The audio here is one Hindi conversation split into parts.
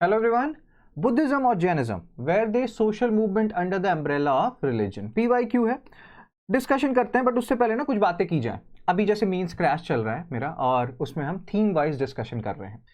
Hello everyone. Buddhism or Jainism, where they social movement under the umbrella of religion. PYQ है, डिस्कशन करते हैं बट उससे पहले ना कुछ बातें की जाए। अभी जैसे मेंस क्रैश चल रहा है मेरा और उसमें हम थीम वाइज डिस्कशन कर रहे हैं।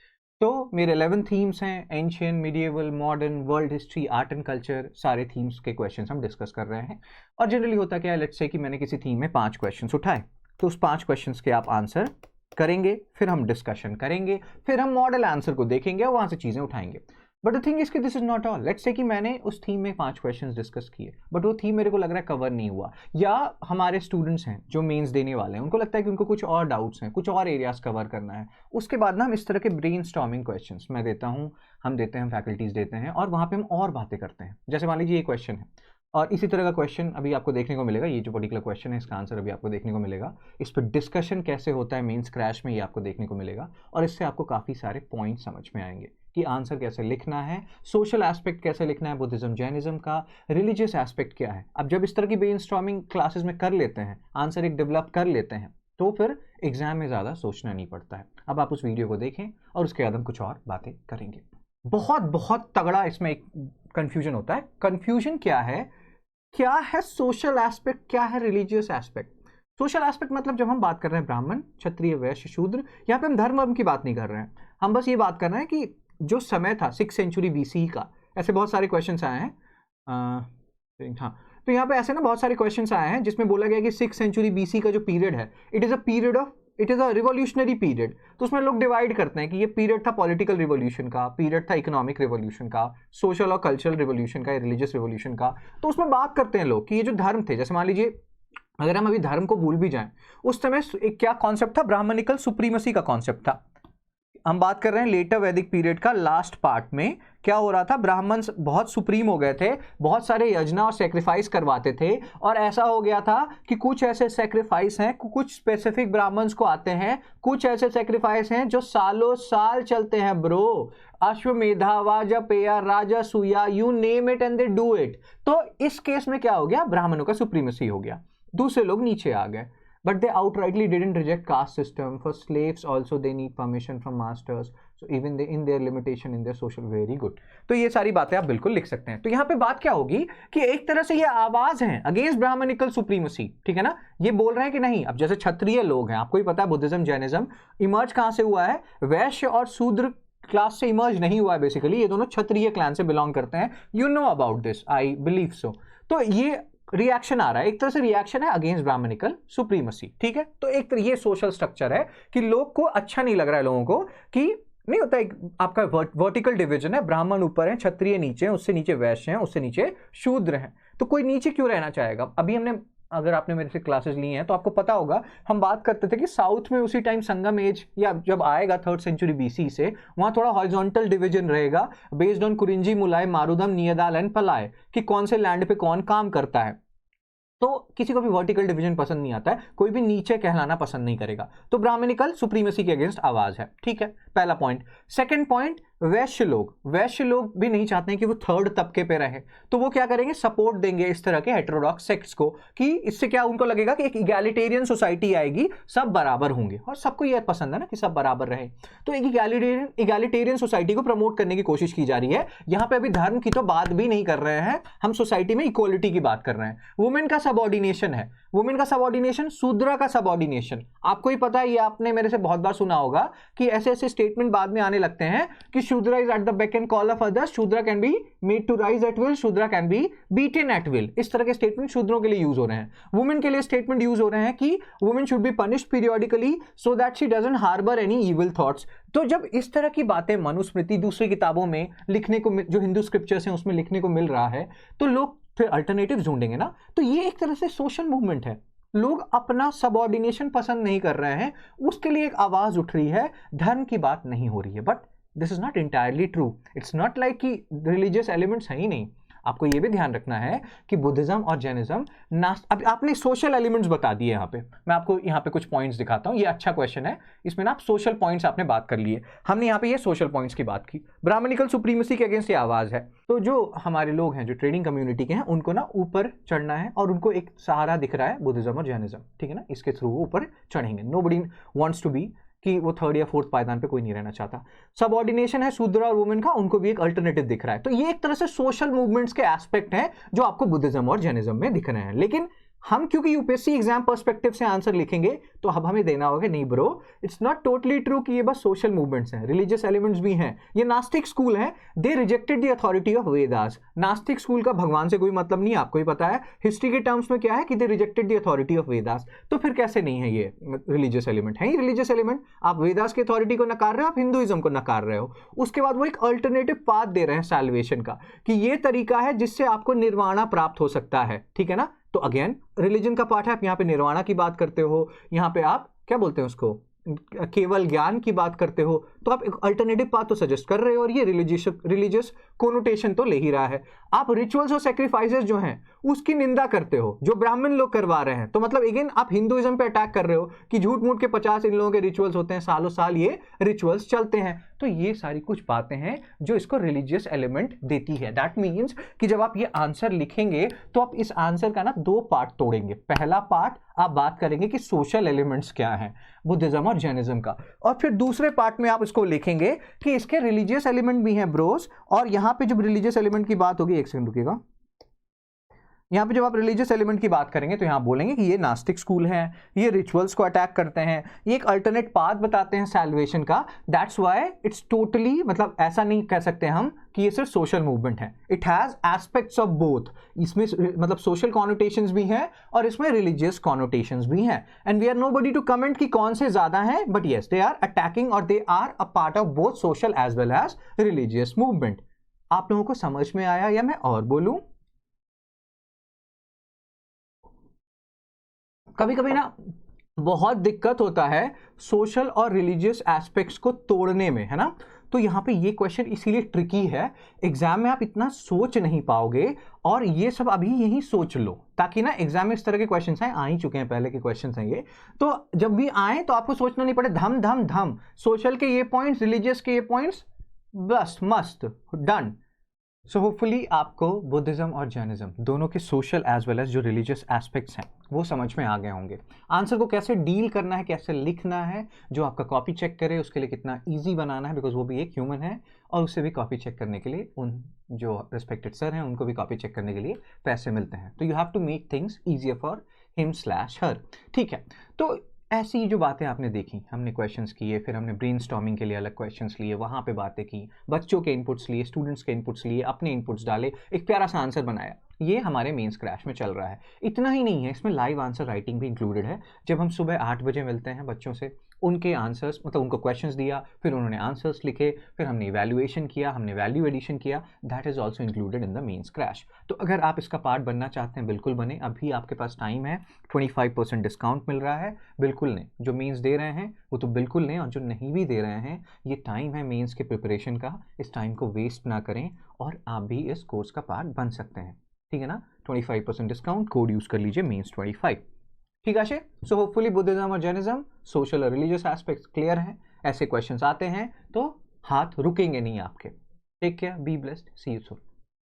तो मेरे 11 थीम्स हैं, ancient, medieval, modern, world history, art and culture, सारे थीम्स के क्वेश्चंस हम डिस्कस कर रहे हैं। और जनरली होता क्या है, लेट्स से कि मैंने किसी थीम में 5 क्वेश्चंस उठाए, तो उस 5 क्वेश्चंस के आप आंसर करेंगे, फिर हम डिस्कशन करेंगे, फिर हम मॉडल आंसर को देखेंगे और वहां से चीजें उठाएंगे। बट द थिंग इज कि this is not all. Let's say कि मैंने उस थीम में 5 क्वेश्चंस डिस्कस किए बट वो थीम मेरे को लग रहा है कवर नहीं हुआ, या हमारे स्टूडेंट्स हैं जो मेंस देने वाले हैं उनको लगता है कि उनको कुछ और डाउट्स हैं, कुछ और एरियाज कवर करना है। उसके बाद ना हम इस तरह के ब्रेन स्टॉर्मिंग क्वेश्चंस मैं देता हूँ, हम देते हैं, फैकल्टीज देते हैं, और वहाँ पे हम और बातें करते हैं। जैसे मान लीजिए ये क्वेश्चन है और इसी तरह का क्वेश्चन अभी आपको देखने को मिलेगा। ये जो पर्टिकुलर क्वेश्चन है इसका आंसर अभी आपको देखने को मिलेगा। इस पर डिस्कशन कैसे होता है मेंस क्रैश में ये आपको देखने को मिलेगा, और इससे आपको काफ़ी सारे पॉइंट समझ में आएंगे कि आंसर कैसे लिखना है, सोशल एस्पेक्ट कैसे लिखना है बुद्धिज्म जैनिज्म का, रिलीजियस एस्पेक्ट क्या है। अब जब इस तरह की ब्रेनस्टॉर्मिंग क्लासेस में कर लेते हैं, आंसर एक डेवलप कर लेते हैं, तो फिर एग्जाम में ज़्यादा सोचना नहीं पड़ता है। अब आप उस वीडियो को देखें और उसके बाद हम कुछ और बातें करेंगे। बहुत बहुत तगड़ा इसमें एक कन्फ्यूजन होता है। कन्फ्यूजन क्या है सोशल एस्पेक्ट, क्या है रिलीजियस एस्पेक्ट। सोशल एस्पेक्ट मतलब जब हम बात कर रहे हैं ब्राह्मण, क्षत्रिय, वैश्य, शूद्र, यहाँ पे हम धर्म वर्म की बात नहीं कर रहे हैं। हम बस ये बात कर रहे हैं कि जो समय था 6th सेंचुरी BC का, ऐसे बहुत सारे क्वेश्चंस आए हैं। हाँ, तो यहाँ पे ऐसे ना बहुत सारे क्वेश्चंस आए हैं जिसमें बोला गया कि 6th सेंचुरी BC का जो पीरियड है, it is a revolutionary period. तो उसमें लोग डिवाइड करते हैं कि ये पीरियड था पॉलिटिकल रिवॉल्यूशन का, पीरियड था इकोनॉमिक रिवॉल्यूशन का, सोशल और कल्चरल रिवॉल्यूशन का, रिलीजियस रिवॉल्यूशन का। तो उसमें बात करते हैं लोग कि ये जो धर्म थे, जैसे मान लीजिए अगर हम अभी धर्म को भूल भी जाएं, उस समय एक क्या कॉन्सेप्ट था, ब्राह्मणिकल सुप्रीमसी का कॉन्सेप्ट था। हम बात कर रहे हैं लेटर वैदिक पीरियड का लास्ट पार्ट में क्या हो रहा था, ब्राह्मण बहुत सुप्रीम हो गए थे, बहुत सारे यज्ञ और सेक्रीफाइस करवाते थे, और ऐसा हो गया था कि कुछ ऐसे सेक्रीफाइस हैं, कुछ स्पेसिफिक ब्राह्मण्स को आते हैं, कुछ ऐसे सेक्रीफाइस हैं जो सालों साल चलते हैं bro. Ashwamedha, Vajapeya, Rajasuya, you name it and they do it. तो इस केस में क्या हो गया, ब्राह्मणों का सुप्रीमेसी हो गया, दूसरे लोग नीचे आ गए। But they outrightly didn't reject caste system. For slaves also they need permission from masters. So even they in their limitation in their social, very good. तो ये सारी बातें आप बिल्कुल लिख सकते हैं। तो यहाँ पे बात क्या होगी कि एक तरह से ये आवाज है अगेंस्ट ब्राह्मणिकल सुप्रीमेसी, ठीक है ना। ये बोल रहे हैं कि नहीं, अब जैसे क्षत्रिय लोग हैं, आपको ही पता है बुद्धिज्म जैनिज्म इमर्ज कहाँ से हुआ है, वैश्य और शूद्र क्लास से इमर्ज नहीं हुआ है बेसिकली, ये दोनों क्षत्रिय क्लैन से बिलोंग करते हैं। You know about this, I believe so. तो ये रिएक्शन आ रहा है, एक तरह से रिएक्शन है अगेंस्ट ब्राह्मणिकल सुप्रीमसी, ठीक है। तो एक तरह ये सोशल स्ट्रक्चर है कि लोग को अच्छा नहीं लग रहा है, लोगों को कि नहीं होता, एक आपका वर्टिकल डिवीजन है, ब्राह्मण ऊपर है, क्षत्रिय नीचे है, उससे नीचे वैश्य हैं, उससे नीचे शूद्र हैं। तो कोई नीचे क्यों रहना चाहेगा। अभी हमने, अगर आपने मेरे से क्लासेस ली हैं तो आपको पता होगा, हम बात करते थे कि साउथ में उसी टाइम संगम एज या जब आएगा 3rd सेंचुरी BC से, वहां थोड़ा हॉरिजॉन्टल डिवीजन रहेगा बेस्ड ऑन कुरिंजी, मुलाय, मारुदम, नियदाल एंड पलाय, कि कौन से लैंड पे कौन काम करता है। तो किसी को भी वर्टिकल डिवीजन पसंद नहीं आता है, कोई भी नीचे कहलाना पसंद नहीं करेगा। तो ब्राह्मणिकल सुप्रीमेसी के अगेंस्ट आवाज है, ठीक है, पहला पॉइंट। सेकंड पॉइंट, वैश्य लोग भी नहीं चाहते हैं कि वो 3rd तबके पे रहे, तो वो क्या करेंगे, सपोर्ट देंगे इस तरह के हेटेरोडॉक्स सेक्ट्स को, कि इससे क्या उनको लगेगा कि एक इगैलिटेरियन सोसाइटी आएगी, सब बराबर होंगे, और सबको ये पसंद है ना कि सब बराबर रहे। तो एक इगैलिटेरियन सोसाइटी को प्रमोट करने की कोशिश की जा रही है। यहां पे अभी धर्म की तो बात भी नहीं कर रहे हैं हम, सोसाइटी में इक्वालिटी की बात कर रहे हैं। वुमेन का सबऑर्डिनेशन है, वुमेन का सबऑर्डिनेशन, शूद्र का सबऑर्डिनेशन। आपको ही पता है, ये आपने मेरे से बहुत बार सुना होगा कि ऐसे ऐसे स्टेटमेंट बाद में आने लगते हैं कि Shudra is at the beck and call of others, Shudra can be made to rise at will, Shudra can be beaten at will. इस तरह के स्टेटमेंट शूद्रों के लिए यूज हो रहे हैं। वुमेन के लिए स्टेटमेंट यूज हो रहे हैं कि women should be punished periodically so that she doesn't harbour any evil thoughts. तो जब इस तरह की बातें मनुस्मृति दूसरी किताबों में लिखने को, जो हिंदू स्क्रिप्चर्स हैं उसमें लिखने को मिल रहा है, तो लोग फिर अल्टरनेटिव ढूंढेंगे ना। तो ये एक तरह से सोशल मूवमेंट है, लोग अपना सबऑर्डिनेशन पसंद नहीं कर रहे हैं, उसके लिए एक आवाज उठ रही है, धर्म की बात नहीं हो रही है। But this is not entirely true, it's not like कि रिलीजियस एलिमेंट्स है ही नहीं। आपको ये भी ध्यान रखना है कि बुद्धिज्म और जैनिज्म अब आपने सोशल एलिमेंट्स बता दिए। यहाँ पे मैं आपको यहाँ पे कुछ पॉइंट्स दिखाता हूँ, ये अच्छा क्वेश्चन है, इसमें ना आप सोशल पॉइंट्स आपने बात कर लिए, हमने यहाँ पे ये सोशल पॉइंट्स की बात की। ब्राह्मणिकल सुप्रीमेसी के अगेंस्ट ये आवाज है। तो जो हमारे लोग हैं जो ट्रेडिंग कम्युनिटी के हैं, उनको ना ऊपर चढ़ना है, और उनको एक सहारा दिख रहा है बुद्धिज्म और जैनिज्म, ठीक है ना, इसके थ्रू वो ऊपर चढ़ेंगे। नोबडी वांट्स टू बी कि वो थर्ड या फोर्थ पायदान पे कोई नहीं रहना चाहता। सबऑर्डिनेशन है शूद्र और वुमेन का, उनको भी एक अल्टरनेटिव दिख रहा है। तो ये एक तरह से सोशल मूवमेंट्स के एस्पेक्ट हैं जो आपको बुद्धिज्म और जैनिज्म में दिख रहे हैं। लेकिन हम क्योंकि यूपीएससी एग्जाम पर्सपेक्टिव से आंसर लिखेंगे तो अब हमें देना होगा नहीं bro, it's not totally true कि ये बस सोशल मूवमेंट्स हैं, रिलीजियस एलिमेंट्स भी हैं। ये नास्तिक स्कूल है, they rejected the authority of Vedas. नास्तिक स्कूल का भगवान से कोई मतलब नहीं, आपको ही पता है। हिस्ट्री के टर्म्स में क्या है कि they rejected the authority of Vedas. तो फिर कैसे नहीं है ये रिलीजियस एलिमेंट? है ही रिलीजियस एलिमेंट। आप वेदास की अथॉरिटी को नकार रहे हो, आप हिंदुइज्म को नकार रहे हो। उसके बाद वो एक अल्टरनेटिव पाथ दे रहे हैं सैल्वेशन का, कि ये तरीका है जिससे आपको निर्वाणा प्राप्त हो सकता है। ठीक है ना? तो अगेन रिलीजन का पार्ट है, आप यहाँ पे निर्वाणा की बात करते हो, यहाँ पे आप क्या बोलते हैं उसको, केवल ज्ञान की बात करते हो, तो आप एक अल्टरनेटिव पाथ तो सजेस्ट कर रहे हो और ये रिलीजियस कोनोटेशन तो ले ही रहा है। आप रिचुअल्स और सेक्रीफाइसेस जो हैं उसकी निंदा करते हो, जो ब्राह्मण लोग करवा रहे हैं। तो मतलब अगेन आप हिंदुइज्म पे अटैक कर रहे हो कि झूठ मूठ के 50 इन लोगों के रिचुअल्स होते हैं, सालों साल ये रिचुअल्स चलते हैं। तो ये सारी कुछ बातें हैं जो इसको रिलीजियस एलिमेंट देती है। दैट मीन्स कि जब आप ये आंसर लिखेंगे तो आप इस आंसर का ना दो पार्ट तोड़ेंगे। पहला पार्ट आप बात करेंगे कि सोशल एलिमेंट्स क्या हैं बुद्धिज्म और जैनिज्म का, और फिर दूसरे पार्ट में आप इसको लिखेंगे कि इसके रिलीजियस एलिमेंट भी हैं ब्रोस। और यहां पे जब रिलीजियस एलिमेंट की बात होगी, एक सेकंड रुकिएगा, यहाँ पे जब आप रिलीजियस एलिमेंट की बात करेंगे तो यहाँ बोलेंगे कि ये नास्तिक स्कूल है, ये रिचुअल्स को अटैक करते हैं, ये एक अल्टरनेट पाथ बताते हैं सैल्वेशन का। दैट्स व्हाई इट्स टोटली, मतलब ऐसा नहीं कह सकते हम कि ये सिर्फ सोशल मूवमेंट है। It has aspects of both. इसमें मतलब सोशल कॉनोटेशंस भी हैं और इसमें रिलीजियस कॉनोटेशंस भी हैं। And we are nobody to comment कि कौन से ज्यादा हैं, but yes they are attacking और they are a part of both social as well as religious movement. आप लोगों को समझ में आया या मैं और बोलूं? कभी कभी ना बहुत दिक्कत होता है सोशल और रिलीजियस एस्पेक्ट्स को तोड़ने में, है ना? तो यहाँ पे ये क्वेश्चन इसीलिए ट्रिकी है, एग्जाम में आप इतना सोच नहीं पाओगे। और ये सब अभी यही सोच लो ताकि ना एग्जाम में इस तरह के क्वेश्चंस आए, आ ही चुके हैं पहले के क्वेश्चंस हैं ये, तो जब भी आए तो आपको सोचना नहीं पड़े, धम धम धम सोशल के ये पॉइंट्स, रिलीजियस के ये पॉइंट्स, बस मस्त डन। सो होपफुली आपको बुद्धिज्म और जैनिज्म दोनों के सोशल एज वेल एज जो रिलीजियस एस्पेक्ट्स हैं वो समझ में आ गए होंगे। आंसर को कैसे डील करना है, कैसे लिखना है, जो आपका कॉपी चेक करे उसके लिए कितना इजी बनाना है, बिकॉज वो भी एक ह्यूमन है और उससे भी कॉपी चेक करने के लिए उन जो रिस्पेक्टेड सर हैं उनको भी कॉपी चेक करने के लिए पैसे मिलते हैं। तो you have to make things easier for him her. ठीक है, तो ऐसी जो बातें आपने देखी, हमने क्वेश्चंस किए, फिर हमने ब्रेनस्टॉर्मिंग के लिए अलग क्वेश्चंस लिए, वहाँ पे बातें की, बच्चों के इनपुट्स लिए, स्टूडेंट्स के इनपुट्स लिए, अपने इनपुट्स डाले, एक प्यारा सा आंसर बनाया। ये हमारे मेंस क्रैश में चल रहा है। इतना ही नहीं है, इसमें लाइव आंसर राइटिंग भी इंक्लूडेड है। जब हम सुबह 8 बजे मिलते हैं बच्चों से, उनके आंसर्स, मतलब उनको क्वेश्चंस दिया, फिर उन्होंने आंसर्स लिखे, फिर हमने इवैल्यूएशन किया, हमने वैल्यू एडिशन किया, that is also included in the mains crash. तो अगर आप इसका पार्ट बनना चाहते हैं बिल्कुल बने, अभी आपके पास टाइम है, 25% डिस्काउंट मिल रहा है, बिल्कुल लें। जो मेंस दे रहे हैं वो तो बिल्कुल लें, और जो नहीं भी दे रहे हैं, ये टाइम है मेंस के प्रिपरेशन का, इस टाइम को वेस्ट ना करें और आप भी इस कोर्स का पार्ट बन सकते हैं। ठीक है ना? 25% डिस्काउंट कोड यूज कर लीजिए MEANS25। ठीक है? सो होपफुली बुद्धिज्म और जैनिज्म सोशल और रिलीजियस एस्पेक्ट्स क्लियर हैं। ऐसे क्वेश्चंस आते हैं तो हाथ रुकेंगे नहीं आपके। Take care, be blessed, see you soon.